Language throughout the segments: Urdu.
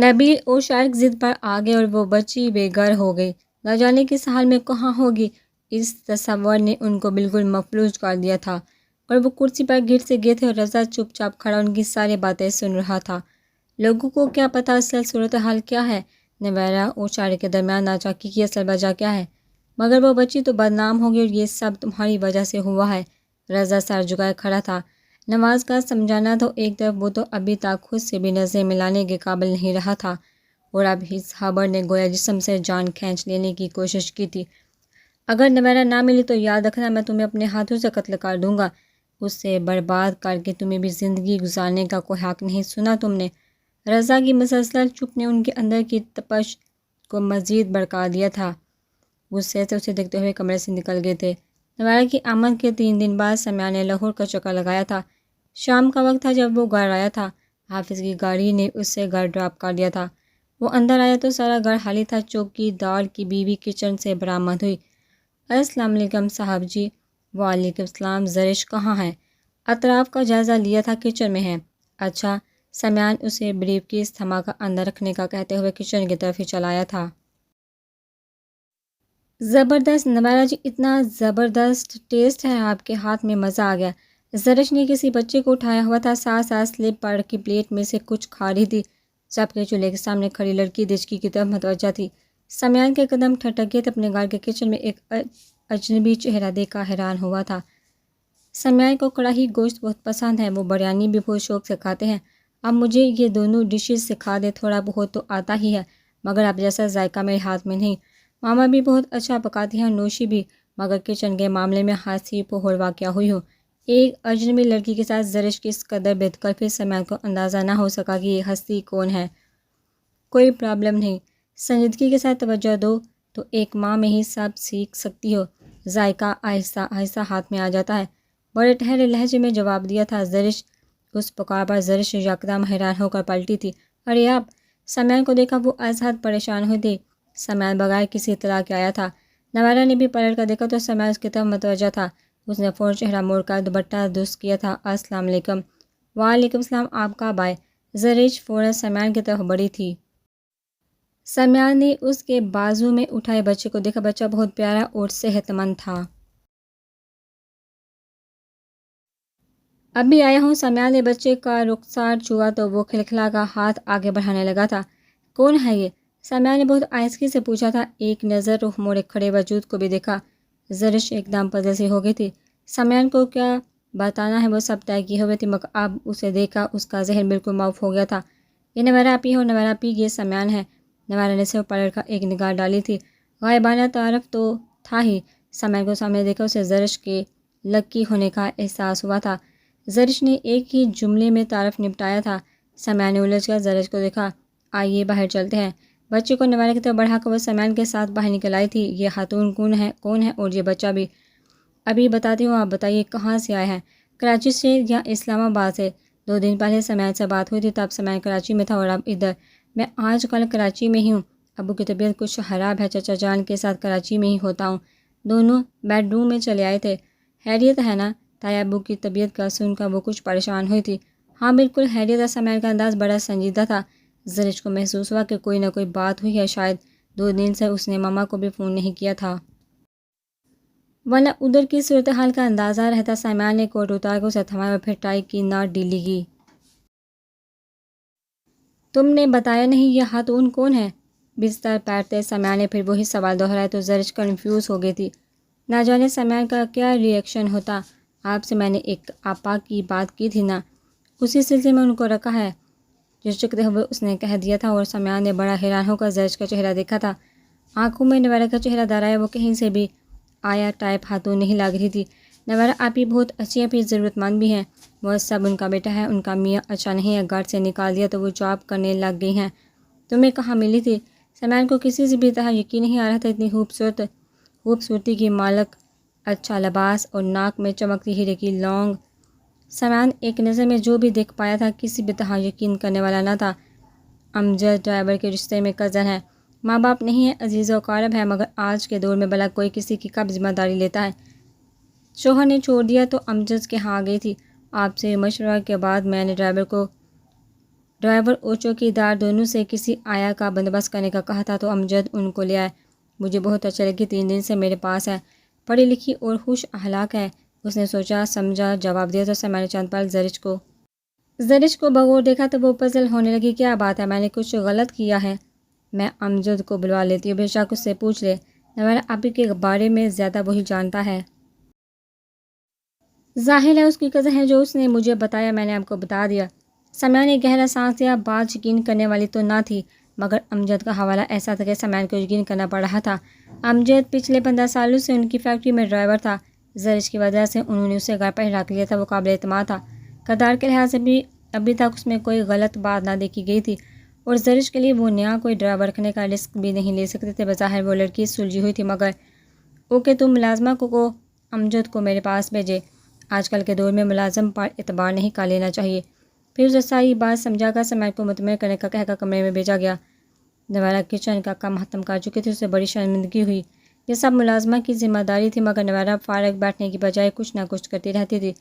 نبیل اور شارق ضد پر آ گئے اور وہ بچی بے گھر ہو گئی۔ نہ جانے کس حال میں کہاں ہوگی، اس تصور نے ان کو بالکل مفلوج کر دیا تھا، اور وہ کرسی پر گر سے گئے تھے اور رضا چپ چاپ کھڑا ان کی ساری باتیں سن رہا تھا۔ لوگوں کو کیا پتہ اصل صورتحال کیا ہے، نویرہ اور شارق کے درمیان ناچاکی کی اصل وجہ کیا ہے، مگر وہ بچی تو بدنام ہوگی اور یہ سب تمہاری وجہ سے ہوا ہے۔ رضا سر جھکائے کھڑا تھا۔ نواز کا سمجھانا تو ایک طرف، وہ تو ابھی تک خود سے بھی نظریں ملانے کے قابل نہیں رہا تھا، اور اب اس خبر نے گویا جسم سے جان کھینچ لینے کی کوشش کی تھی۔ اگر نویرہ نہ ملی تو یاد رکھنا میں تمہیں اپنے ہاتھوں سے قتل کر دوں گا، اسے برباد کر کے تمہیں بھی زندگی گزارنے کا کوئی حق نہیں، سنا تم نے؟ رضا کی مسلسل چپ نے ان کے اندر کی تپش کو مزید بڑھا دیا تھا۔ غصے سے اسے دیکھتے ہوئے کمرے سے نکل گئے تھے۔ نویرہ کی آمد کے 3 دن بعد سمیع نے لاہور کا چکر لگایا تھا۔ شام کا وقت تھا جب وہ گھر آیا تھا۔ حافظ کی گاڑی نے اسے گھر ڈراپ کر دیا تھا۔ وہ اندر آیا تو سارا گھر خالی تھا۔ چوکی دار کی بیوی کچن سے برآمد ہوئی۔ السلام علیکم صاحب جی۔ وعلیکم السلام، زرش کہاں ہے؟ اطراف کا جائزہ لیا تھا، کچن میں ہے۔ اچھا۔ سمیع نے اسے بریف کیس تھما کر اندر رکھنے کا کہتے ہوئے کچن کی طرف ہی چلایا تھا۔ زبردست نویرہ جی، اتنا زبردست ٹیسٹ ہے آپ کے ہاتھ میں، مزہ آ گیا۔ زرش نے کسی بچے کو اٹھایا ہوا تھا، ساتھ ساتھ سلپ پر کی پلیٹ میں سے کچھ کھا رہی تھی، جبکہ چولہے کے سامنے کھڑی لڑکی دچکی کی طرف متوجہ تھی۔ سمیع کے قدم ٹھٹک گئے تھے۔ اپنے گھر کے کچن میں ایک اجنبی چہرہ دیکھ کر حیران ہوا تھا۔ سمیع کو کڑاہی گوشت بہت پسند ہے، وہ بریانی بھی بہت شوق سے کھاتے ہیں۔ اب مجھے یہ دونوں ڈشز سکھا دے، تھوڑا بہت تو آتا ہی ہے، مگر اب جیسا ذائقہ میرے ہاتھ میں نہیں۔ ماما بھی بہت اچھا پکاتی ہیں اور نوشی بھی، مگر کچن کے معاملے میں ہنسی پہوڑ واقع ہوئی ہوں۔ ایک اجنبی لڑکی کے ساتھ زرش کس قدر بہت کر، پھر سمیع کو اندازہ نہ ہو سکا کہ یہ ہستی کون ہے۔ کوئی پرابلم نہیں، سنجیدگی کے ساتھ توجہ دو تو ایک ماں میں ہی سب سیکھ سکتی ہو، ذائقہ آہستہ آہستہ ہاتھ میں آ جاتا ہے، بڑے ٹھہرے لہجے میں جواب دیا تھا زرش۔ اس پکار پر زرش یکدم حیران ہو کر پلٹی تھی۔ ارے آپ! سمیع کو دیکھا وہ از حد پریشان ہوئی تھی۔ سمیع بغیر کسی اطلاع کے آیا تھا۔ نویرہ نے بھی پلٹ کر دیکھا تو سمیع اس کی طرف متوجہ تھا۔ اس نے فوراً چہرہ موڑ کر دوپٹہ درست کیا تھا۔ السلام علیکم۔ وعلیکم السلام، آپ کب آئے؟ زرش فوراً سمیع کی طرف بڑھی تھی۔ سمیع نے اس کے بازو میں اٹھائے بچے کو دیکھا۔ بچہ بہت پیارا اور صحت مند تھا۔ ابھی آیا ہوں۔ سمیع نے بچے کا رخسار چھوا تو وہ کھلکھلا کر ہاتھ آگے بڑھانے لگا تھا۔ کون ہے یہ؟ سمیع نے بہت آہستگی سے پوچھا تھا۔ ایک نظر رخ موڑے کھڑے وجود کو بھی دیکھا۔ زرش ایک دم پزل سی ہو گئی تھی۔ سمیع کو کیا بتانا ہے وہ سب طے کیے ہوئے تھی، مگر اب اسے دیکھا اس کا ذہن بالکل معاف ہو گیا تھا۔ یہ نویرہ آپی ہو؟ نویرہ آپی، یہ سمیع ہے۔ نویرہ نے صرف پلٹ کر ایک نگاہ ڈالی تھی۔ غائبانہ تعارف تو تھا ہی۔ سمیع کو سامنے دیکھا اسے زرش کے لکی ہونے کا احساس ہوا تھا۔ زرش نے ایک ہی جملے میں تعارف نپٹایا تھا۔ سمیع نے الجھ کر زرش کو دیکھا۔ آئیے باہر چلتے ہیں۔ بچے کو نویرہ کی طرف بڑھا کر وہ سمیع کے ساتھ باہر نکل آئی تھی۔ یہ خاتون کون ہے اور یہ بچہ بھی؟ ابھی بتاتی ہوں، آپ بتائیے کہاں سے آئے ہیں؟ کراچی سے یا اسلام آباد سے؟ 2 دن پہلے سمیع سے بات ہوئی تھی، تب سمیع کراچی میں تھا اور اب ادھر۔ میں آج کل کراچی میں ہی ہوں، ابو کی طبیعت کچھ خراب ہے، چچا جان کے ساتھ کراچی میں ہی ہوتا ہوں۔ دونوں بیڈ روم میں چلے آئے تھے۔ خیریت ہے نا؟ تایا ابو کی طبیعت کا سن کر وہ کچھ پریشان ہوئی تھی۔ ہاں بالکل خیریت ہے۔ سمیع کا انداز بڑا سنجیدہ تھا۔ زرش کو محسوس ہوا کہ کوئی نہ کوئی بات ہوئی ہے، شاید 2 دن سے اس نے ماما کو بھی فون نہیں کیا تھا، ورنہ ادھر کی صورتحال کا اندازہ رہتا۔ سمیع نے کوٹ اتار کے اسے تھمایا اور پھر ٹائی کی ناٹ ڈھیلی کی۔ تم نے بتایا نہیں، یہ خاتون کون ہے؟ بستر پیٹتے سمیع نے پھر وہی سوال دہرایا تو زرش کنفیوز ہو گئی تھی۔ نہ جانے سمیع کا کیا ری ایکشن ہوتا۔ آپ سے میں نے ایک آپا کی بات کی تھی نا، اسی سلسلے میں ان کو رکھا ہے، جھجکتے ہوئے اس نے کہہ دیا تھا، اور سمیع نے بڑا حیران ہو کر زرش کا چہرہ دیکھا تھا۔ آنکھوں میں نویرہ کا چہرہ درایا، وہ کہیں سے بھی آیا ٹائپ خاتون نہیں لگ رہی تھی۔ نویرہ آپی بہت اچھی ہیں، پھر ضرورت مند بھی ہیں، وہ سب ان کا بیٹا ہے، ان کا میاں اچھا نہیں ہے، گھر سے نکال دیا تو وہ جاب کرنے لگ گئی ہیں۔ تمہیں کہاں ملی تھی؟ سمیع کو کسی سے بھی طرح یقین نہیں آ رہا تھا، اتنی خوبصورتی کی مالک، اچھا لباس اور ناک میں چمکتی ہیرے کی لونگ۔ سمیع ایک نظر میں جو بھی دیکھ پایا تھا کسی بھی طرح یقین کرنے والا نہ تھا۔ امجد ڈرائیور کے رشتے میں کزن ہے، ماں باپ نہیں ہے، عزیز و اقارب ہے، مگر آج کے دور میں بھلا کوئی کسی کی کب ذمہ داری لیتا ہے؟ شوہر نے چھوڑ دیا تو امجد کے ہاں آ گئی تھی۔ آپ سے مشورہ کے بعد میں نے ڈرائیور اور چوکیدار دونوں سے کسی آیا کا بندوبست کرنے کا کہا تھا تو امجد ان کو لے آئے۔ مجھے بہت اچھا لگی، 3 دن سے میرے پاس ہے، پڑھی لکھی اور خوش اخلاق ہے۔ اس نے سوچا سمجھا جواب دیا تو میں نے چند پل زرش کو بغور دیکھا تو وہ پزل ہونے لگی۔ کیا بات ہے، میں نے کچھ غلط کیا ہے؟ میں امجد کو بلوا لیتی ہوں، بے شک اس سے پوچھ لے، نویرہ آپی کے بارے میں زیادہ وہی جانتا ہے۔ ظاہر ہے اس کی کزن ہے، جو اس نے مجھے بتایا میں نے آپ کو بتا دیا۔ سمیع نے گہرا سانس لیا۔ بات یقین کرنے والی تو نہ تھی، مگر امجد کا حوالہ ایسا تھا کہ سمیع کو یقین کرنا پڑ رہا تھا۔ امجد پچھلے 15 سالوں سے ان کی فیکٹری میں ڈرائیور تھا۔ زرش کی وجہ سے انہوں نے اسے گھر پر رکھ لیا تھا۔ وہ قابل اعتماد تھا، کردار کے لحاظ سے بھی ابھی تک اس میں کوئی غلط بات نہ دیکھی گئی تھی، اور زرش کے لیے وہ نیا کوئی ڈرائیور رکھنے کا رسک بھی نہیں لے سکتے تھے۔ بظاہر وہ لڑکی سلجھی ہوئی تھی، مگر اوکے تم ملازمہ کو امجد کو میرے پاس بھیجے۔ آج کل کے دور میں ملازم پر اعتبار نہیں کر لینا چاہیے۔ پھر اسے ساری بات سمجھا کر سمیع کو مطمئن کرنے کا کہہ کر کمرے میں بھیجا گیا۔ نویرہ کچن کا کام ختم کر چکی تھی، اسے بڑی شرمندگی ہوئی۔ یہ سب ملازمہ کی ذمہ داری تھی، مگر نویرہ فارغ بیٹھنے کی بجائے کچھ نہ کچھ کرتی رہتی تھی۔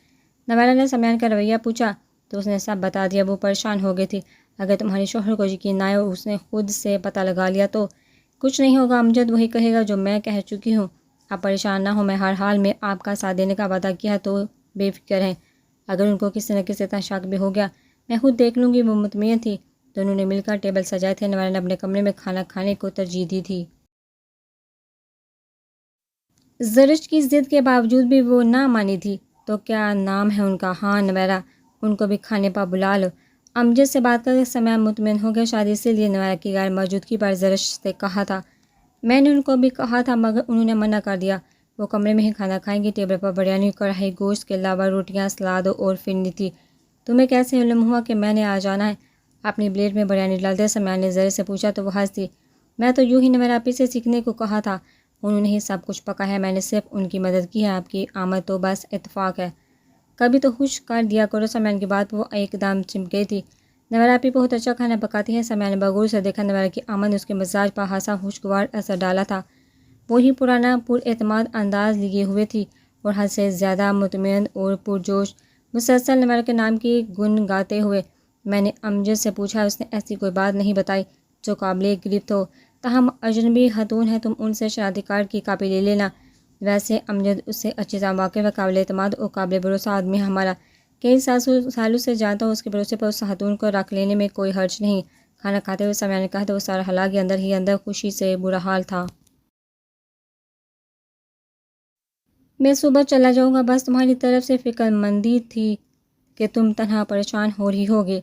نویرہ نے سمیع کا رویہ پوچھا تو اس نے سب بتا دیا۔ وہ پریشان ہو گئی تھی۔ اگر تمہارے شوہر کو یقین نہ آئے اور اس نے خود سے پتہ لگا لیا تو؟ کچھ نہیں ہوگا، امجد وہی کہے گا جو میں کہہ چکی ہوں۔ آپ پریشان نہ ہو، میں ہر حال میں آپ کا ساتھ دینے کا وعدہ کیا ہے، تو بے فکر ہیں۔ اگر ان کو کسی نہ کسی طرح شک بھی ہو گیا میں خود دیکھ لوں گی۔ وہ مطمئن تھی۔ دونوں نے مل کر ٹیبل سجائے تھے۔ نویرہ نے اپنے کمرے میں کھانا کھانے کو ترجیح دی تھی۔ زرش کی ضد کے باوجود بھی وہ نہ مانی تھی۔ تو کیا نام ہے ان کا؟ ہاں نویرہ، ان کو بھی کھانے پر بلا لو۔ امجد سے بات کر کے سمیع مطمئن ہو گیا۔ شاید اسی لیے نویرہ کی غیر موجودگی پر زرش سے کہا تھا۔ میں نے ان کو بھی کہا تھا، مگر انہوں نے منع کر دیا۔ وہ کمرے میں ہی کھانا کھائیں گی۔ ٹیبل پر بریانی، کڑھائی گوشت کے علاوہ روٹیاں، سلاد اور فرنی تھی۔ تمہیں کیسے علم ہوا کہ میں نے آ جانا ہے؟ اپنی پلیٹ میں بریانی ڈال دے، سمیع نے زرش سے پوچھا تو وہ ہنس دی۔ میں تو یوں ہی نویرہ آپی سے سیکھنے کو کہا تھا، انہوں نے ہی سب کچھ پکایا ہے، میں نے صرف ان کی مدد کی ہے۔ آپ کی آمد تو بس اتفاق ہے، کبھی تو خوش کر دیا کرو۔ سمیع کی بات وہ ایک دم چمک گئی تھی۔ نویرہ آپی بہت اچھا کھانا پکاتی ہے۔ سمیع نے بغور سے دیکھا۔ نویرہ کی آمد نے اس کے مزاج پر خاصا خوشگوار اثر ڈالا تھا۔ وہی پرانا پر اعتماد انداز لیے ہوئے تھی اور حد سے زیادہ مطمئن اور پرجوش، مسلسل نویرہ کے نام کی گن گاتے ہوئے۔ میں نے امجد سے پوچھا، اس نے ایسی کوئی بات نہیں بتائی جو قابل گرفت ہو، تاہم اجنبی خاتون ہے، تم ان سے شناختی کارڈ کی کاپی لے لینا۔ ویسے امجد اس سے اچھی طرح واقف ہے، قابل اعتماد اور قابل بھروسہ آدمی ہے ہمارا، کئی سالوں سے جانتا ہوں، اس کے بھروسے پر اس خاتون کو رکھ لینے میں کوئی حرج نہیں۔ کھانا کھاتے ہوئے سمیع نے کہا تو وہ سارا ہلا کے اندر ہی اندر خوشی سے برا حال تھا۔ میں صبح چلا جاؤں گا، بس تمہاری طرف سے فکر مندی تھی کہ تم تنہا پریشان ہو رہی ہوگی۔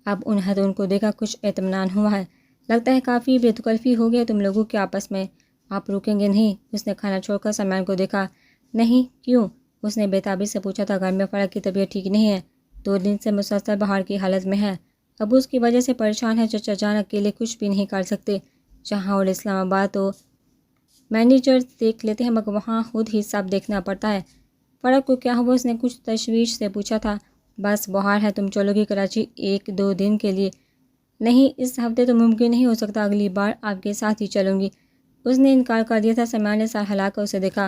اب ان خاتون کو دیکھا کچھ اطمینان ہوا ہے، لگتا ہے کافی بے تکلفی ہو گیا تم لوگوں کے آپس میں۔ آپ رکیں گے نہیں؟ اس نے کھانا چھوڑ کر سمیع کو دیکھا۔ نہیں، کیوں؟ اس نے بےتابی سے پوچھا تھا۔ گھر میں فرق کی طبیعت ٹھیک نہیں ہے، 2 دن سے مسلسل بہار کی حالت میں ہے، ابو اس کی وجہ سے پریشان ہے، چچا جان اکیلے کچھ بھی نہیں کر سکتے، جہاں اور اسلام آباد تو مینیجرز دیکھ لیتے ہیں، مگر وہاں خود ہی سب دیکھنا پڑتا ہے۔ فرق کو کیا ہوا؟ اس نے کچھ تشویش سے پوچھا تھا۔ بس بخار ہے، تم چلو گی کراچی 1-2 دن کے لیے؟ نہیں، اس ہفتے تو ممکن نہیں ہو سکتا، اگلی بار آپ کے ساتھ ہی چلوں گی۔ اس نے انکار کر دیا تھا۔ سمیع نے سر ہلا کر اسے دیکھا۔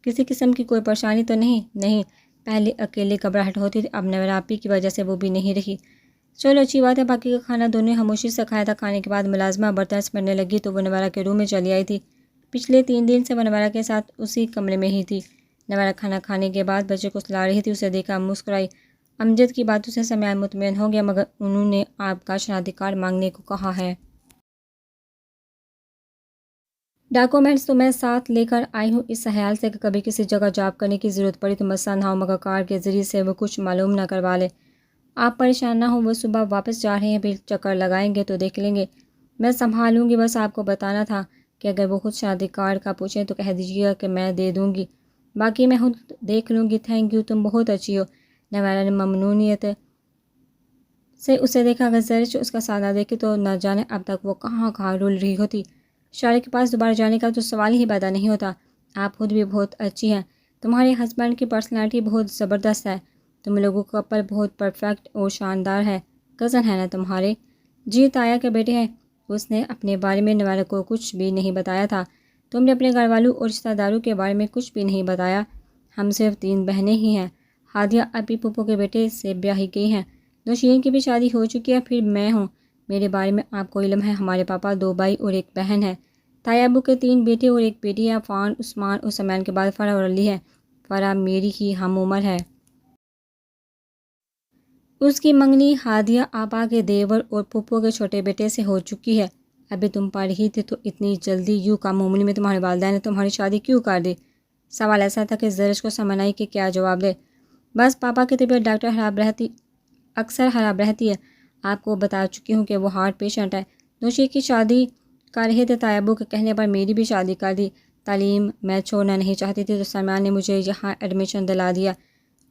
کسی قسم کی کوئی پریشانی تو نہیں؟ نہیں، پہلے اکیلے گھبراہٹ ہوتی تھی، اب نویرہ آپی کی وجہ سے وہ بھی نہیں رہی۔ چلو اچھی بات ہے۔ باقی کا کھانا دونوں نے خاموشی سے کھایا تھا۔ کھانے کے بعد ملازمہ برتن سمیٹنے لگی تو وہ نویرہ کے روم میں چلی آئی تھی۔ پچھلے 3 دن سے وہ نویرہ کے ساتھ اسی کمرے میں ہی تھی۔ نویرہ کھانا کھانے کے بعد بچے کو سلا رہی تھی، اسے دیکھا مسکرائی۔ امجد کی باتوں سے سمیع مطمئن ہو گیا، مگر انہوں نے آپ کا شناختی کارڈ مانگنے کو کہا ہے۔ ڈاکومنٹس تو میں ساتھ لے کر آئی ہوں، اس خیال سے کہ کبھی کسی جگہ جاب کرنے کی ضرورت پڑی تو مسئلہ نہ ہو، مگر کارڈ کے ذریعے سے وہ کچھ معلوم نہ کروا لے۔ آپ پریشان نہ ہوں، وہ صبح واپس جا رہے ہیں، پھر چکر لگائیں گے تو دیکھ لیں گے، میں سنبھالوں گی۔ بس آپ کو بتانا تھا کہ اگر وہ خود شناختی کارڈ کا پوچھیں تو کہہ دیجیے گا کہ میں دے دوں گی، باقی میں خود دیکھ لوں گی۔ تھینک یو، تم بہت اچھی ہو۔ نویرہ نے ممنونیت سے اسے دیکھا۔ اگر زرش اس کا ساتھ نہ دیکھے تو نہ جانے اب تک وہ کہاں کہاں رول رہی ہوتی۔ شوہر کے پاس دوبارہ جانے کا تو سوال ہی پیدا نہیں ہوتا۔ آپ خود بھی بہت اچھی ہیں، تمہارے ہسبینڈ کی پرسنالٹی بہت زبردست ہے، تم لوگوں کا کپل بہت پرفیکٹ اور شاندار ہے۔ کزن ہے نا تمہارے؟ جی، تایا کے بیٹے ہیں۔ اس نے اپنے بارے میں نویرہ کو کچھ بھی نہیں بتایا تھا۔ تم نے اپنے گھر والوں اور رشتہ داروں کے بارے میں کچھ بھی نہیں بتایا۔ ہم صرف 3 بہنیں ہی ہیں، ہادیہ آپی پھوپھو کے بیٹے سے بیاہی گئی ہیں، نوشین کی بھی شادی ہو چکی ہے، پھر میں ہوں۔ میرے بارے میں آپ کو علم ہے، ہمارے پاپا 2 بھائی اور 1 بہن ہے۔ تائی ابو کے 3 بیٹے اور 1 بیٹی ہے۔ عفان، عثمان اور سمیان کے بعد فرح اور علی ہے۔ فرح میری ہی ہم عمر ہے۔ اس کی منگنی ہادیہ آپا کے دیور اور پھپھو کے چھوٹے بیٹے سے ہو چکی ہے۔ ابھی تم پڑھ رہی تھی تو اتنی جلدی یوں کم عمری میں تمہارے والدین نے تمہاری شادی کیوں کر دی؟ سوال ایسا تھا کہ زرش کو سمجھ آئی کہ کیا جواب دے۔ بس پاپا کی طبیعت ڈاکٹر اکثر خراب رہتی ہے۔ آپ کو بتا چکی ہوں کہ وہ ہارٹ پیشنٹ ہے۔ نوشی کی شادی کر رہے تھے، تائی ابو کے کہنے پر میری بھی شادی کر دی۔ تعلیم میں چھوڑنا نہیں چاہتی تھی تو سمیان نے مجھے یہاں ایڈمیشن دلا دیا۔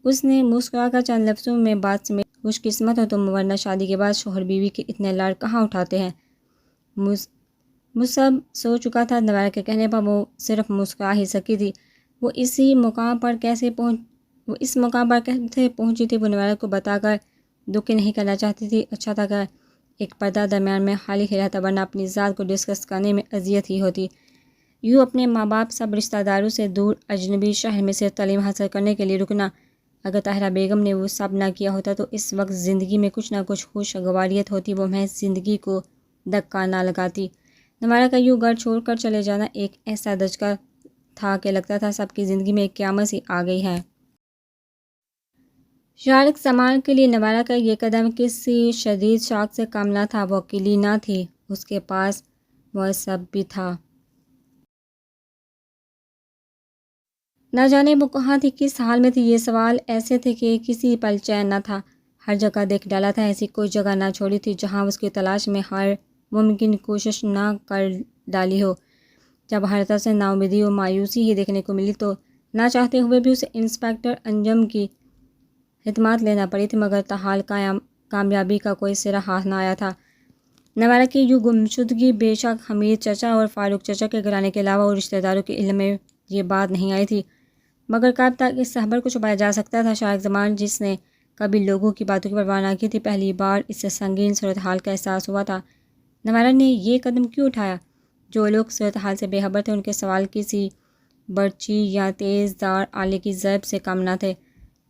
اس نے مسکرا کر چند لفظوں میں بات سمیٹ، خوش قسمت ہو تم، ورنہ شادی کے بعد شوہر بیوی کے اتنے لاڑ کہاں اٹھاتے ہیں۔ مصب سو چکا تھا، نویرہ کے کہنے پر وہ صرف مسکرا ہی سکی تھی۔ وہ اس مقام پر کیسے پہنچی تھی وہ نویرہ کو بتا کر دکھی نہیں کرنا چاہتی تھی۔ اچھا تھا کہ ایک پردہ درمیان میں خالی ہی رہتا، ورنہ اپنی ذات کو ڈسکس کرنے میں اذیت ہی ہوتی۔ یوں اپنے ماں باپ سب رشتہ داروں سے دور اجنبی شہر میں صرف تعلیم حاصل کرنے کے لیے رکنا۔ اگر طاہرہ بیگم نے وہ سب نہ کیا ہوتا تو اس وقت زندگی میں کچھ نہ کچھ خوشگواریت ہوتی، وہ محض زندگی کو دھکا نہ لگاتی۔ نویرہ کا یوں گھر چھوڑ کر چلے جانا ایک ایسا دھچکا تھا کہ لگتا تھا سب کی زندگی میں ایک قیامت سی آ گئی ہے۔ شارق سمال کے لیے نویرہ کا یہ قدم کسی شدید شوق سے کم نہ تھا۔ وہ اکیلی نہ تھی، اس کے پاس وہ سب بھی تھا۔ نہ جانے وہ کہاں تھی، کس حال میں تھی۔ یہ سوال ایسے تھے کہ کسی پل چین نہ تھا۔ ہر جگہ دیکھ ڈالا تھا، ایسی کوئی جگہ نہ چھوڑی تھی جہاں اس کی تلاش میں ہر ممکن کوشش نہ کر ڈالی ہو۔ جب ہر طرف سے ناامیدی و مایوسی ہی دیکھنے کو ملی تو نہ چاہتے ہوئے بھی اسے انسپکٹر انجم کی خدمات لینا پڑی تھی، مگر تاحال کامیابی کا کوئی سرا ہاتھ نہ آیا تھا۔ نویرہ کی یوں گمشدگی بے شک حمید چچا اور فاروق چچا کے گھرانے کے علاوہ اور رشتہ داروں کے علم میں یہ بات نہیں آئی تھی، مگر کب تک اس خبر کو چھپایا جا سکتا تھا؟ شارق زمان، جس نے کبھی لوگوں کی باتوں کی پرواہ نہ کی تھی، پہلی بار اس سے سنگین صورتحال کا احساس ہوا تھا۔ نویرہ نے یہ قدم کیوں اٹھایا؟ جو لوگ صورتحال سے بے خبر تھے ان کے سوال کسی برچی یا تیز دار آلے کی ضرب سے کم نہ تھے۔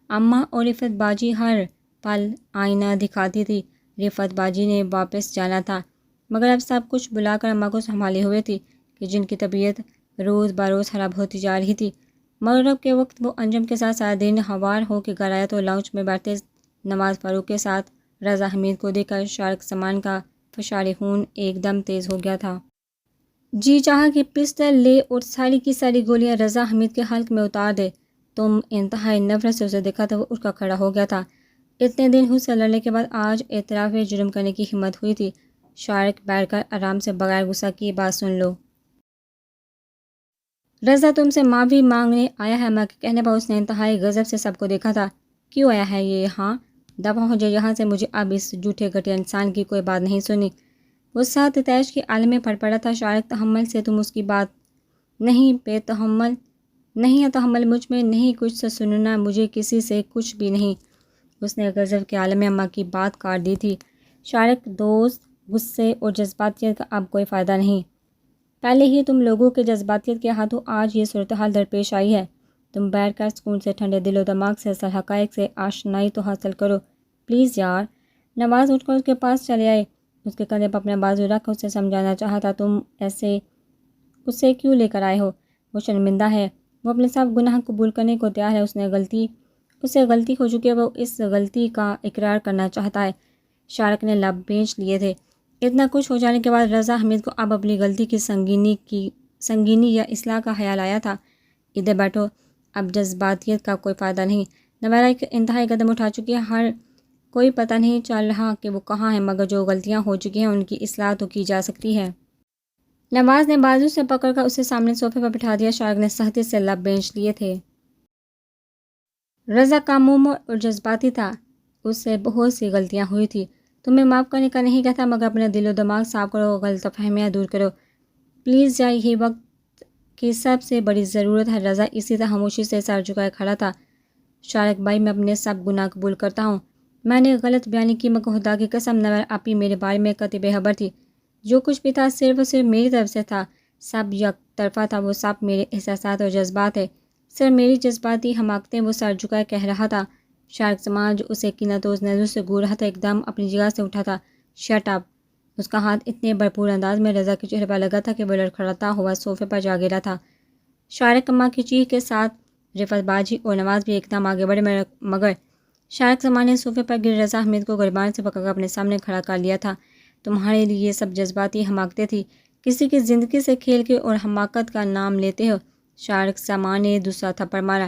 اماں اور رفت باجی ہر پل آئینہ دکھاتی تھی۔ رفت باجی نے واپس جانا تھا، مگر اب سب کچھ بلا کر اماں کو سنبھالے ہوئے تھی کہ جن کی طبیعت روز بروز خراب ہوتی جا رہی تھی۔ مغرب کے وقت وہ انجم کے ساتھ سارا دن ہموار ہو کے گھر آیا تو لاؤنج میں بیٹھتے نواز فاروق کے ساتھ رضا حمید کو دیکھ کر شارق سمان کا فشار خون ایک دم تیز ہو گیا تھا۔ جی چاہا کہ پسٹل لے اور ساری کی ساری گولیاں رضا حمید کے حلق میں اتار دے۔ تم انتہائی نفرت سے اسے دیکھا تو وہ اٹھ کر کھڑا ہو گیا تھا۔ اتنے دن اس سے لڑنے کے بعد آج اعتراف جرم کرنے کی ہمت ہوئی تھی۔ شارق، بیٹھ کر آرام سے بغیر غصہ کیے بات سن لو۔ رضا تم سے معافی مانگنے آیا ہے۔ اماں کے کہنے پر اس نے انتہائی غضب سے سب کو دیکھا تھا۔ کیوں آیا ہے یہ یہاں؟ دفع ہو جائے یہاں سے، مجھے اب اس جھوٹے گھٹیا انسان کی کوئی بات نہیں سنی۔ وہ ساتھ تیش کے عالم میں پڑ پڑا تھا۔ شارق، تحمل سے تم اس کی بات نہیں، بے تحمل نہیں ہے تحمل مجھ میں، نہیں کچھ سے سننا، مجھے کسی سے کچھ بھی نہیں۔ اس نے غضب کے عالم میں اماں کی بات کاٹ دی تھی۔ شارق دوست، غصے اور جذباتیت کا اب کوئی فائدہ نہیں۔ پہلے ہی تم لوگوں کے جذباتیت کے ہاتھوں آج یہ صورتحال درپیش آئی ہے۔ تم بیٹھ کر سکون سے ٹھنڈے دل و دماغ سے اصل حقائق سے آشنائی تو حاصل کرو پلیز یار۔ نواز اٹھ کر اس کے پاس چلے آئے، اس کے کندھے پر اپنا بازو رکھ اسے سمجھانا چاہا تھا۔ تم ایسے اسے کیوں لے کر آئے ہو؟ وہ شرمندہ ہے، وہ اپنے سب گناہ قبول کرنے کو تیار ہے۔ اس سے غلطی ہو چکی ہے، وہ اس غلطی کا اقرار کرنا چاہتا ہے۔ شارق نے لب بھینچ لیے تھے۔ اتنا کچھ ہو جانے کے بعد رضا حمید کو اب اپنی غلطی کی سنگینی یا اصلاح کا خیال آیا تھا۔ ادھر بیٹھو، اب جذباتیت کا کوئی فائدہ نہیں۔ نویرہ ایک انتہائی قدم اٹھا چکی ہے، ہر کوئی پتہ نہیں چل رہا کہ وہ کہاں ہے، مگر جو غلطیاں ہو چکی ہیں ان کی اصلاح تو کی جا سکتی ہے۔ نواز نے بازو سے پکڑ کر اسے سامنے صوفے پر بٹھا دیا۔ شارق نے سختی سے لب بھینچ لیے تھے۔ رضا کم عمر اور جذباتی تھا، اس سے بہت سی غلطیاں ہوئی تھی۔ تمہیں معاف کرنے کا نہیں کہتا، مگر اپنا دل و دماغ صاف کرو، غلط فہمیاں دور کرو پلیز جا، یہی وقت کی سب سے بڑی ضرورت ہے۔ رضا اسی طرح خاموشی سے سر جھکائے کھڑا تھا۔ شارق بھائی، میں اپنے سب گناہ قبول کرتا ہوں، میں نے غلط بیانی کی، مگر خدا کی قسم نویرہ آپی میرے بارے میں قطعی بے خبر تھی۔ جو کچھ بھی تھا صرف اور صرف میری طرف سے تھا، سب یک طرفہ تھا، وہ سب میرے احساسات اور جذبات ہے، صرف میری جذباتی حماقتیں۔ وہ سر جھکائے کہہ رہا تھا، شارق سماج جو اسے کینتوز نظر سے گور رہا تھا ایک دم اپنی جگہ سے اٹھا تھا۔ Shut up! اس کا ہاتھ اتنے بھرپور انداز میں رضا کے چہرے پر لگا تھا کہ وہ لڑکھڑاتا ہوا صوفے پر جا گرا تھا۔ شارق اماں کی چیخ کے ساتھ رفعت باجی اور نواز بھی ایک دم آگے بڑھے مگر شارق سماں نے صوفے پر گر رضا حمید کو گریبان سے پکڑ کر اپنے سامنے کھڑا کر لیا تھا۔ تمہارے لیے یہ سب جذباتی حماقتیں تھی، کسی کی زندگی سے کھیل کے اور حماقت کا نام لیتے ہو۔ شارق سماں نے دوسرا تھپڑ مارا۔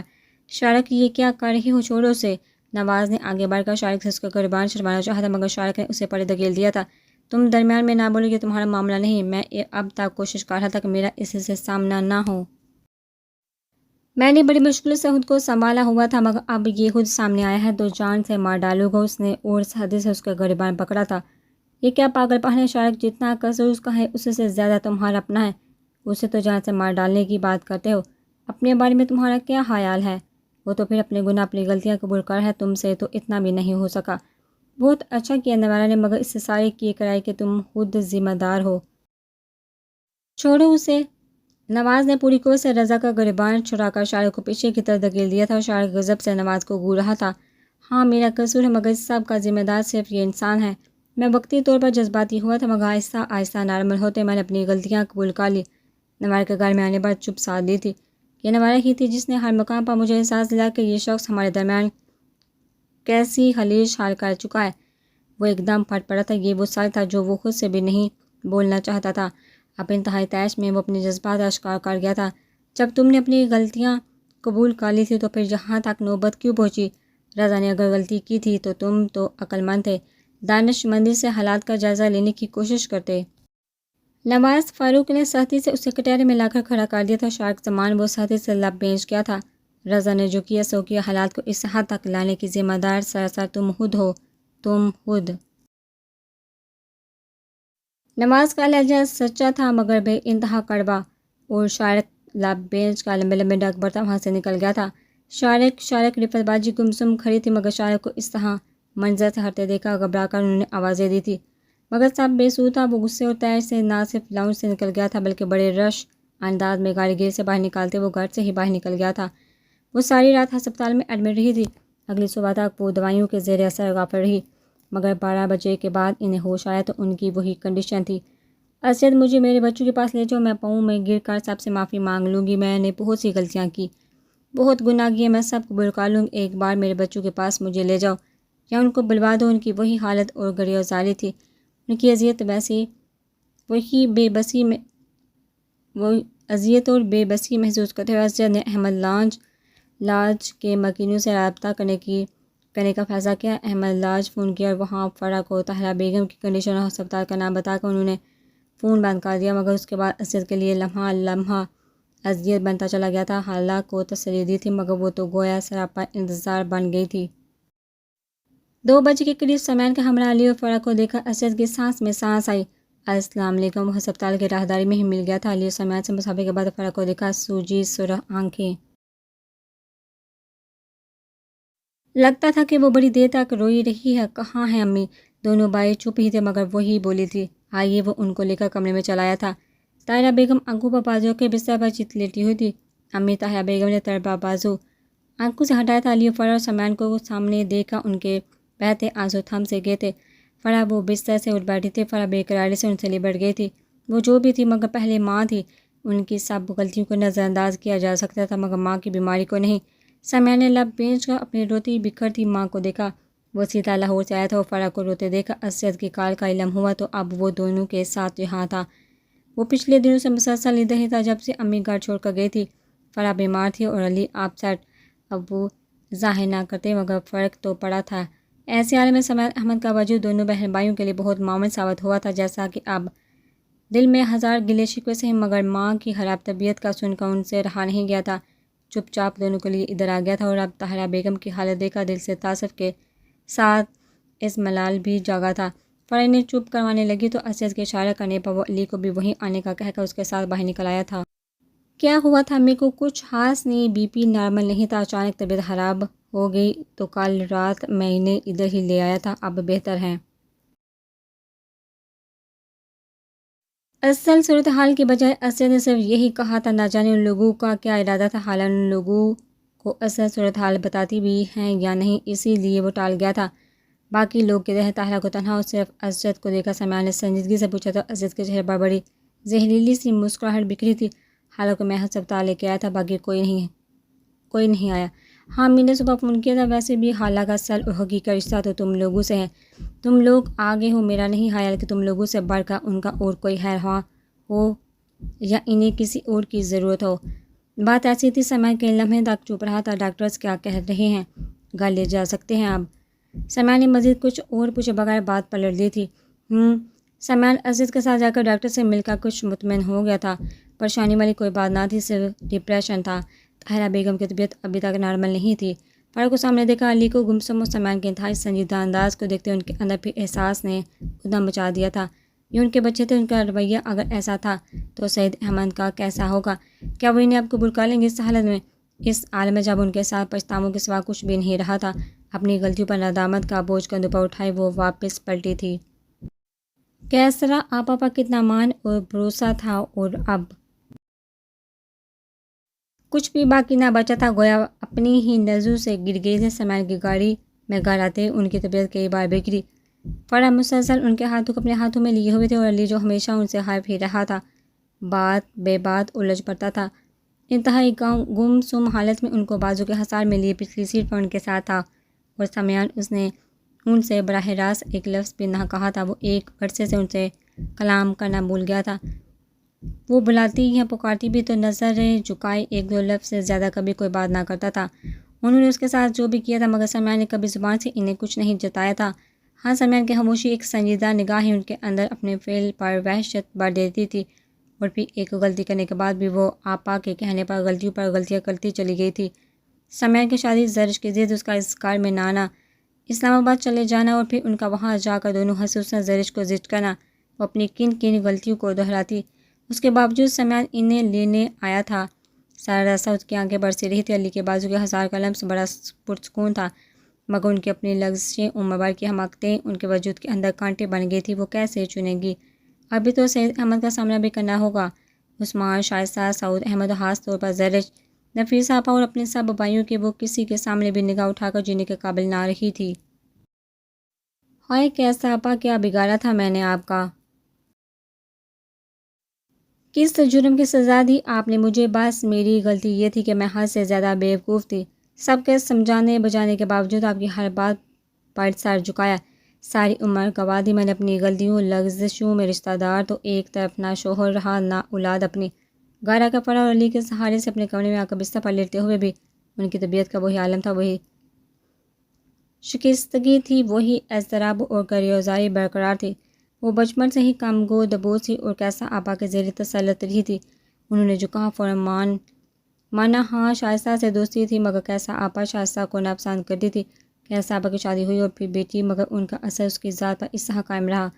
شارق یہ کیا کر رہی ہو، چھوڑو اسے۔ نواز نے آگے بڑھ کر شارق سے اس کا گریبان چھڑوانا چاہا تھا مگر شارق نے اسے پرے دھکیل دیا تھا۔ تم درمیان میں نہ بولو، یہ تمہارا معاملہ نہیں، میں اب تک کوشش کر رہا تھا کہ میرا اس سے سامنا نہ ہو۔ میں نے بڑی مشکل سے خود کو سنبھالا ہوا تھا مگر اب یہ خود سامنے آیا ہے تو جان سے مار ڈالوں گا۔ اس نے اور سادے سے اس کا گریبان پکڑا تھا۔ یہ کیا پاگل پن ہے شارق، جتنا قصور اس کا ہے اس سے زیادہ تمہارا اپنا ہے۔ اسے تو جان سے مار ڈالنے کی بات کرتے ہو، اپنے بارے میں تمہارا کیا خیال ہے؟ وہ تو پھر اپنے گناہ اپنی غلطیاں قبول کر ہے، تم سے تو اتنا بھی نہیں ہو سکا۔ بہت اچھا کیا نوارا نے، مگر اس سے سارے کیے کرائی کہ تم خود ذمہ دار ہو۔ چھوڑو اسے۔ نواز نے پوری قوت سے رضا کا گریبان چھڑا کر شارق کو پیچھے کی طرف دھکیل دیا تھا۔ شارق غضب سے نواز کو گھور رہا تھا۔ ہاں میرا قصور ہے مگر اس سب کا ذمہ دار صرف یہ انسان ہے۔ میں وقتی طور پر جذباتی ہوا تھا مگر آہستہ آہستہ نارمل ہوتے میں نے اپنی غلطیاں قبول کر لی۔ نوارا کے گھر میں آنے پر چپ ساتھ لی تھی۔ یہ نوارا ہی تھی جس نے ہر مقام پر مجھے احساس دلایا کہ یہ شخص ہمارے درمیان کیسی خلیج حل کر چکا ہے۔ وہ ایک دم پھٹ پڑا تھا۔ یہ وہ سچ تھا جو وہ خود سے بھی نہیں بولنا چاہتا تھا۔ اب انتہائی طیش میں وہ اپنے جذبات اشکار کر گیا تھا۔ جب تم نے اپنی غلطیاں قبول کر لی تھی تو پھر یہاں تک نوبت کیوں پہنچی؟ رضا نے اگر غلطی کی تھی تو تم تو عقل مند تھے، دانش مندی سے حالات کا جائزہ لینے کی کوشش کرتے۔ نواز فاروق نے سختی سے اسے کٹہرے میں لا کر کھڑا کر دیا تھا۔ شارق سماں وہ سختی سے لب بھیج گیا تھا۔ رضا نے جو کیا سو کیا، حالات کو اس حد تک لانے کی ذمہ دار سراسر تم خود ہو، تم خود۔ نواز کا لہجہ سچا تھا مگر بے انتہا کڑوا، اور شارق لب بھیج کا لمبے لمبے ڈگ بڑھتا وہاں سے نکل گیا تھا۔ شارق رفعت باجی گمسم کھڑی تھی مگر شارق کو اس طرح منظر سے ہٹتے دیکھا گھبرا کر انہوں نے آوازیں دی تھی مگر سب بے سود تھا۔ وہ غصے اور طیش سے نہ صرف لاؤنج سے نکل گیا تھا بلکہ بڑے رش انداز میں گاڑی گیر سے باہر نکالتے وہ گھر سے ہی باہر نکل گیا تھا۔ وہ ساری رات ہسپتال میں ایڈمٹ رہی تھی۔ اگلی صبح تک وہ دوائیوں کے زیر اثر غافل رہی مگر 12 بجے کے بعد انہیں ہوش آیا تو ان کی وہی کنڈیشن تھی۔ اسد مجھے میرے بچوں کے پاس لے جاؤ، میں پاؤں میں گر کر سب سے معافی مانگ لوں گی، میں نے بہت سی غلطیاں کی، بہت گناہ کیے، میں سب قبول کر لوں گی، ایک بار میرے بچوں کے پاس مجھے لے جاؤ یا ان کو بلوا دو۔ ان کی وہی حالت اور گریہ زاری تھی، ان کی اذیت اور بے بسی محسوس کرتے ہوئے اسد نے احمد لاج کے مکینوں سے رابطہ کرنے کا فیصلہ کیا۔ احمد لاج فون کیا اور وہاں فرح کو طاہرہ بیگم کی کنڈیشن اور ہسپتال کا نام بتا کر انہوں نے فون بند کر دیا مگر اس کے بعد اسد کے لیے لمحہ لمحہ اذیت بنتا چلا گیا تھا۔ حالہ کو تسلی دی تھی مگر وہ تو گویا سراپا انتظار بن گئی تھی۔ 2 بجے کے قریب سمیان کے ہمراہ علی اور فرح کو دیکھ کر اسد کی سانس میں سانس آئی۔ السلام علیکم۔ وہ ہسپتال کے راہداری میں ہی مل گیا تھا۔ علی اور سمیان سے مسافے کے بعد فرح کو دیکھا، سوجی سرخ آنکھیں، لگتا تھا کہ وہ بڑی دیر تک روئی رہی ہے۔ کہاں ہیں امی؟ دونوں بھائی چپ ہی تھے مگر وہی بولی تھی۔ آئیے۔ وہ ان کو لے کر کمرے میں چلایا تھا۔ طاہرہ بیگم آنکھوں پر بازو کے بستر پر چت لیٹی ہوئی تھی۔ امی، طاہرہ بیگم نے طلبہ بازو آنکھوں سے ہٹایا تھا۔ علی اور فرح اور سمیان کو سامنے دیکھ کر ان کے بہتے آنسو تھم سے گئے تھے۔ فرح وہ بستر سے اٹھ بیٹھی تھی۔ فرح بے قراری سے ان سے لپٹ گئی تھی۔ وہ جو بھی تھی مگر پہلے ماں تھی۔ ان کی سب غلطیوں کو نظر انداز کیا جا سکتا تھا مگر ماں کی بیماری کو نہیں۔ سمیان نے لب بھیج کر اپنی روتی بکھرتی ماں کو دیکھا۔ وہ سیدھا لاہور سے آیا تھا اور فرح کو روتے دیکھ کر اسد کی کال کا علم ہوا تو اب وہ دونوں کے ساتھ یہاں تھا۔ وہ پچھلے دنوں سے مسلسل ادھر ہی تھا جب سے امی گھر چھوڑ کر گئی تھی۔ فرح بیمار تھی اور علی اپ سیٹ۔ اب وہ ظاہر نہ کرتے مگر فرق تو پڑا تھا۔ ایسے حال میں سمیان احمد کا وجود دونوں بہن بھائیوں کے لیے بہت معاون ثابت ہوا تھا۔ جیسا کہ اب دل میں ہزار گلے شکوے سے مگر ماں کی خراب طبیعت کا سن کر ان سے رہا نہیں گیا تھا۔ چپ چاپ دونوں کے لیے ادھر آ گیا تھا اور اب طاہرہ بیگم کی حالت دیکھ کر دل سے تاسف کے ساتھ اسملال بھی جاگا تھا۔ فرح نے چپ کروانے لگی تو اسد کے اشارہ کرنے پر وہ علی کو بھی وہیں آنے کا کہہ کر اس کے ساتھ باہر نکل آیا تھا۔ کیا ہوا تھا امی کو؟ کچھ خاص نہیں، بی پی نارمل نہیں تھا، اچانک طبیعت خراب ہو گئی تو کل رات میں انہیں ادھر ہی لے آیا تھا، اب بہتر ہیں۔ اصل صورتحال کی بجائے اسد نے صرف یہی کہا تھا۔ نہ جانے ان لوگوں کا کیا ارادہ تھا، حالانکہ ان لوگوں وہ اصل صورتحال بتاتی بھی ہیں یا نہیں، اسی لیے وہ ٹال گیا تھا۔ باقی لوگ کے رہے طاہرہ کو تنہا اور صرف اسجد کو دیکھا۔ سمیع نے سنجیدگی سے پوچھا تو اسجد کے چہرے پر بڑی زہریلی سی مسکراہٹ بکھری تھی۔ حالانکہ میں ہسپتال لے کے آیا تھا، باقی کوئی نہیں آیا۔ ہاں، میں نے صبح فون کیا تھا، ویسے بھی حالہ کا اصل اور حقیقی رشتہ تو تم لوگوں سے ہے۔ تم لوگ آگے ہو، میرا نہیں خیال کہ تم لوگوں سے بڑھ کر ان کا اور کوئی خیر خواہ ہو یا انہیں کسی اور کی ضرورت ہو۔ بات ایسی تھی، سمیع کے لمحے تک چپ رہا تھا۔ ڈاکٹرز کیا کہہ رہے ہیں؟ گھر لے جا سکتے ہیں اب؟ سمیع نے مزید کچھ اور پوچھے بغیر بات پلٹ دی تھی۔ سمیع اسجد کے ساتھ جا کر ڈاکٹر سے مل کر کچھ مطمئن ہو گیا تھا۔ پریشانی والی کوئی بات نہ تھی، صرف ڈپریشن تھا۔ طاہرہ بیگم کی طبیعت ابھی تک نارمل نہیں تھی۔ فاروق کو سامنے دیکھا، علی کو گمسم و سمیع کے انتہائی سنجیدہ انداز کو دیکھتے ان کے اندر پھر احساس نے ادھم مچا دیا تھا۔ یہ ان کے بچے تھے، ان کا رویہ اگر ایسا تھا تو سعید احمد کا کیسا ہوگا؟ کیا وہ انہیں اب قبول کر لیں گے اس حالت میں، اس عالم میں جب ان کے ساتھ پچھتاووں کے سوا کچھ بھی نہیں رہا تھا؟ اپنی غلطیوں پر ندامت کا بوجھ کندھوں پر اٹھائے وہ واپس پلٹی تھی۔ کیسرا آپا پر کتنا مان اور بھروسہ تھا، اور اب کچھ بھی باقی نہ بچا تھا، گویا اپنی ہی نظروں سے گر گئی تھی۔ سمیع کی گاڑی میں گھر آتے ان کی طبیعت کئی بار بگڑی۔ فرح مسلسل ان کے ہاتھوں کو اپنے ہاتھوں میں لیے ہوئے تھے، اور علی جو ہمیشہ ان سے خائف ہی رہا تھا بات بے بات الجھ پڑتا تھا۔ انتہائی گم سم حالت میں ان کو بازو کے حصار میں لیے پچھلی سیٹ پر ان کے ساتھ تھا، اور سمیع اس نے ان سے براہ راست ایک لفظ بھی نہ کہا تھا۔ وہ ایک عرصے سے ان سے کلام کرنا بھول گیا تھا۔ وہ بلاتی یا پکارتی بھی تو نظریں جھکائے ایک دو لفظ سے زیادہ کبھی کوئی بات نہ کرتا تھا۔ انہوں نے اس کے ساتھ جو بھی کیا تھا، مگر سمیع نے کبھی زبان سے انہیں کچھ نہیں جتایا تھا۔ ہاں، سمیع کی خاموشی، ایک سنجیدہ نگاہیں ان کے اندر اپنے فعل پر وحشت بھر دیتی تھی، اور پھر ایک غلطی کرنے کے بعد بھی وہ آپا کے کہنے پر غلطیوں پر غلطیاں کرتی چلی گئی تھی۔ سمیع کی شادی، زرش کی ضد، اس کا اس گھر میں نہ آنا، اسلام آباد چلے جانا، اور پھر ان کا وہاں جا کر دونوں خصوصاً زرش کو ضد کرنا۔ وہ اپنی کن غلطیوں کو دہراتی، اس کے باوجود سمیع انہیں لینے آیا تھا۔ سارا راستہ اس کی آنکھیں برسی رہی تھی۔ علی کے بازو کے حصار کا لمس بڑا پرسکون تھا، مگر ان کی اپنی لغزشیں، عمر بھر کی حماقتیں ان کے وجود کے اندر کانٹے بن گئی تھی۔ وہ کیسے چنے گی؟ ابھی تو سعید احمد کا سامنا بھی کرنا ہوگا۔ عثمان، شائستہ، سعود احمد اور خاص طور پر زرش، نفیس آپا اور اپنے سب بھائیوں کے وہ کسی کے سامنے بھی نگاہ اٹھا کر جینے کے قابل نہ رہی تھی۔ ہائے کیسا آپا، کیا بگاڑا تھا میں نے آپ کا؟ کس جرم کی سزا دی آپ نے مجھے؟ بس میری غلطی یہ تھی کہ میں حد سے زیادہ بیوقوف تھی۔ سب کے سمجھانے بجانے کے باوجود آپ کی ہر بات پر سر جھکایا۔ ساری عمر گنوا دی میں نے اپنی غلطیوں لغزشوں میں۔ رشتہ دار تو ایک طرف، نہ شوہر رہا نہ اولاد اپنی۔ گھر آ کر فرح اور علی کے سہارے سے اپنے کمرے میں آ کر بستر پر لیٹتے ہوئے بھی ان کی طبیعت کا وہی عالم تھا، وہی شکستگی تھی، وہی اضطراب اور گریزاری برقرار تھی۔ وہ بچپن سے ہی کم گو دبوس تھی اور کیسا آپا کے زیر تسلط رہی تھی۔ انہوں نے جو کہا فوراً مانا۔ ہاں، شائستہ سے دوستی تھی، مگر کیسا آپا شائستہ کو ناپسند کرتی تھی۔ کیسا آپا کی شادی ہوئی اور پھر بیٹی، مگر ان کا اثر اس کی ذات پر اس طرح قائم رہا۔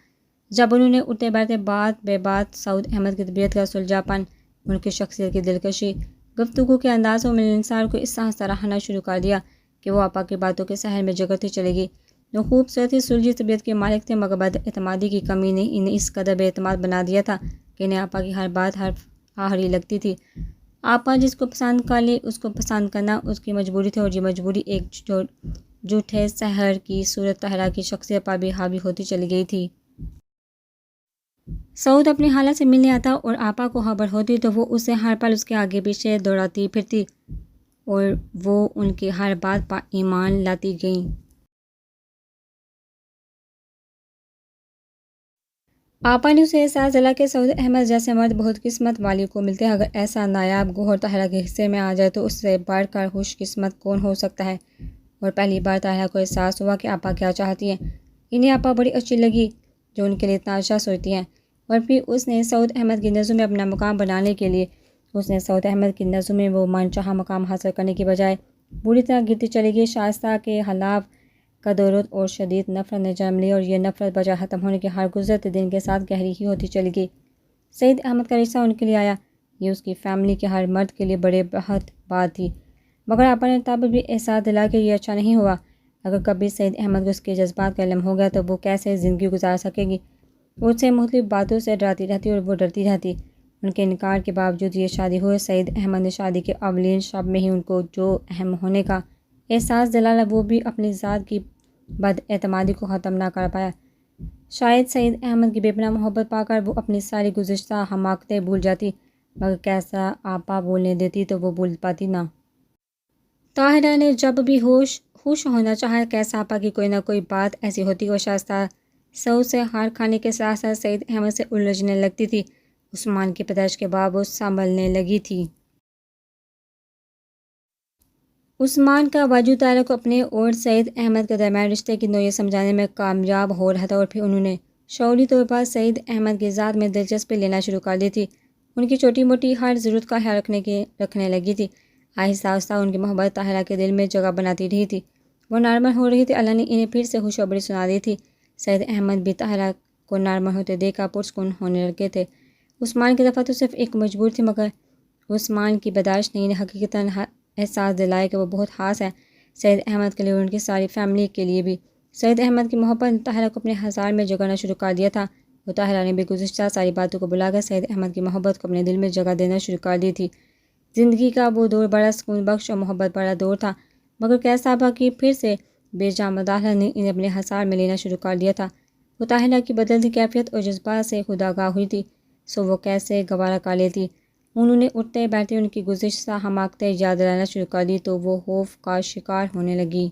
جب انہوں نے اٹھتے بیٹھتے بات بے بات سعود احمد کی طبیعت کا سلجھا پن، ان کی شخصیت کی دلکشی، گفتگو کے انداز و ملنسار کو اس طرح سراہنا شروع کر دیا کہ وہ آپا کی باتوں کے سحر میں جگرتی چلے گی۔ وہ خوبصورتی، سلجھی طبیعت کے مالک تھے، مگر بد اعتمادی کی کمی نے انہیں اس قدر بے اعتماد بنا دیا تھا کہ انہیں آپا کی ہر بات حرف آہری لگتی تھی۔ آپا جس کو پسند کر لے اس کو پسند کرنا اس کی مجبوری تھی، اور یہ مجبوری ایک جھوٹے سحر کی صورت طاہرہ کی شخصیت پر بھی حاوی ہوتی چلی گئی تھی۔ سعود اپنی خالہ سے ملنے آتا اور آپا کو خبر ہوتی تو وہ اسے ہر پل اس کے آگے پیچھے دوڑاتی پھرتی، اور وہ ان کی ہر بات پر ایمان لاتی گئیں۔ آپا نے اسے احساس دلا کہ سعود احمد جیسے مرد بہت قسمت والی کو ملتے ہیں۔ اگر ایسا نایاب گوہر طاہرہ کے حصے میں آ جائے تو اس سے بڑھ کر خوش قسمت کون ہو سکتا ہے؟ اور پہلی بار طاہرہ کو احساس ہوا کہ آپا کیا چاہتی ہیں۔ انہیں آپا بڑی اچھی لگی جو ان کے لیے اتنا اچھا سوچتی ہیں، اور پھر اس نے سعود احمد کی نظروں میں اپنا مقام بنانے کے لیے، اس نے سعود احمد کی نظروں میں وہ من چاہا مقام حاصل کرنے کی بجائے بری طرح گرتی چلی گئی۔ شائستہ کے خلاف قدورت اور شدید نفرت نے جنم لی، اور یہ نفرت بجائے ختم ہونے کے ہر گزرتے دن کے ساتھ گہری ہی ہوتی چلی گئی۔ سعید احمد کا رشتہ ان کے لیے آیا، یہ اس کی فیملی کے ہر مرد کے لیے بہت بات تھی، مگر آپا نے تب بھی احساس دلا کہ یہ اچھا نہیں ہوا۔ اگر کبھی سعید احمد کو اس کے جذبات کا علم ہو گیا تو وہ کیسے زندگی گزار سکے گی؟ وہ اس سے مختلف باتوں سے ڈراتی رہتی اور وہ ڈرتی رہتی۔ ان کے انکار کے باوجود یہ شادی ہوئی۔ سعید احمد نے شادی کے اولین شب میں ہی ان کو جو اہم ہونے کا احساس دلایا وہ بھی اپنی ذات کی بد اعتمادی کو ختم نہ کر پایا۔ شاید سعید احمد کی بے پناہ محبت پا کر وہ اپنی ساری گزشتہ حماقتیں بھول جاتی، مگر کیسا آپا بولنے دیتی تو وہ بھول پاتی نہ۔ طاہرہ نے جب بھی ہوش ہونا چاہا، کیسا آپا کی کوئی نہ کوئی بات ایسی ہوتی وہ شائستہ سعود سے ہار کھانے کے ساتھ ساتھ سعید احمد سے الجھنے لگتی تھی۔ عثمان کی پیدائش کے بعد وہ سنبھلنے لگی تھی۔ عثمان کا وجود طاہرہ کو اپنے اور سعید احمد کے درمیان رشتے کی نوعیت سمجھانے میں کامیاب ہو رہا تھا، اور پھر انہوں نے شعوری طور پر سعید احمد کی ذات میں دلچسپی لینا شروع کر دی تھی۔ ان کی چھوٹی موٹی ہر ضرورت کا خیال رکھنے لگی تھی۔ آہستہ آہستہ ان کی محبت طاہرہ کے دل میں جگہ بناتی رہی تھی۔ وہ نارمل ہو رہی تھی۔ اللہ نے انہیں پھر سے خوشخبری سنا دی تھی۔ سعید احمد بھی طاہرہ کو نارمل ہوتے دیکھ کر پرسکون ہونے لگے تھے۔ عثمان کی طرف تو صرف ایک مجبور تھی، مگر عثمان کی برداشت نے انہیں حقیقتاً احساس دلایا کہ وہ بہت خاص ہے، سعید احمد کے لیے اور ان کی ساری فیملی کے لیے بھی۔ سعید احمد کی محبت نے طاہرہ کو اپنے ہزار میں جگانا شروع کر دیا تھا، اور طاہرہ نے بھی گزشتہ ساری باتوں کو بلا کر سعید احمد کی محبت کو اپنے دل میں جگہ دینا شروع کر دی تھی۔ زندگی کا وہ دور بڑا سکون بخش اور محبت بڑا دور تھا، مگر کیسا آپا کی پھر سے بے جان مداخلت نے انہیں اپنے ہزار میں لینا شروع کر دیا تھا۔ وہ طاہرہ کی بدلتی کیفیت اور جذبات سے خودآگاہ ہوئی تھی، سو وہ کیسے گوارا کر لیتی۔ انہوں نے اٹھتے بیٹھتے ان کی گزشتہ حماقتیں یاد دلانا شروع کر دی تو وہ خوف کا شکار ہونے لگی۔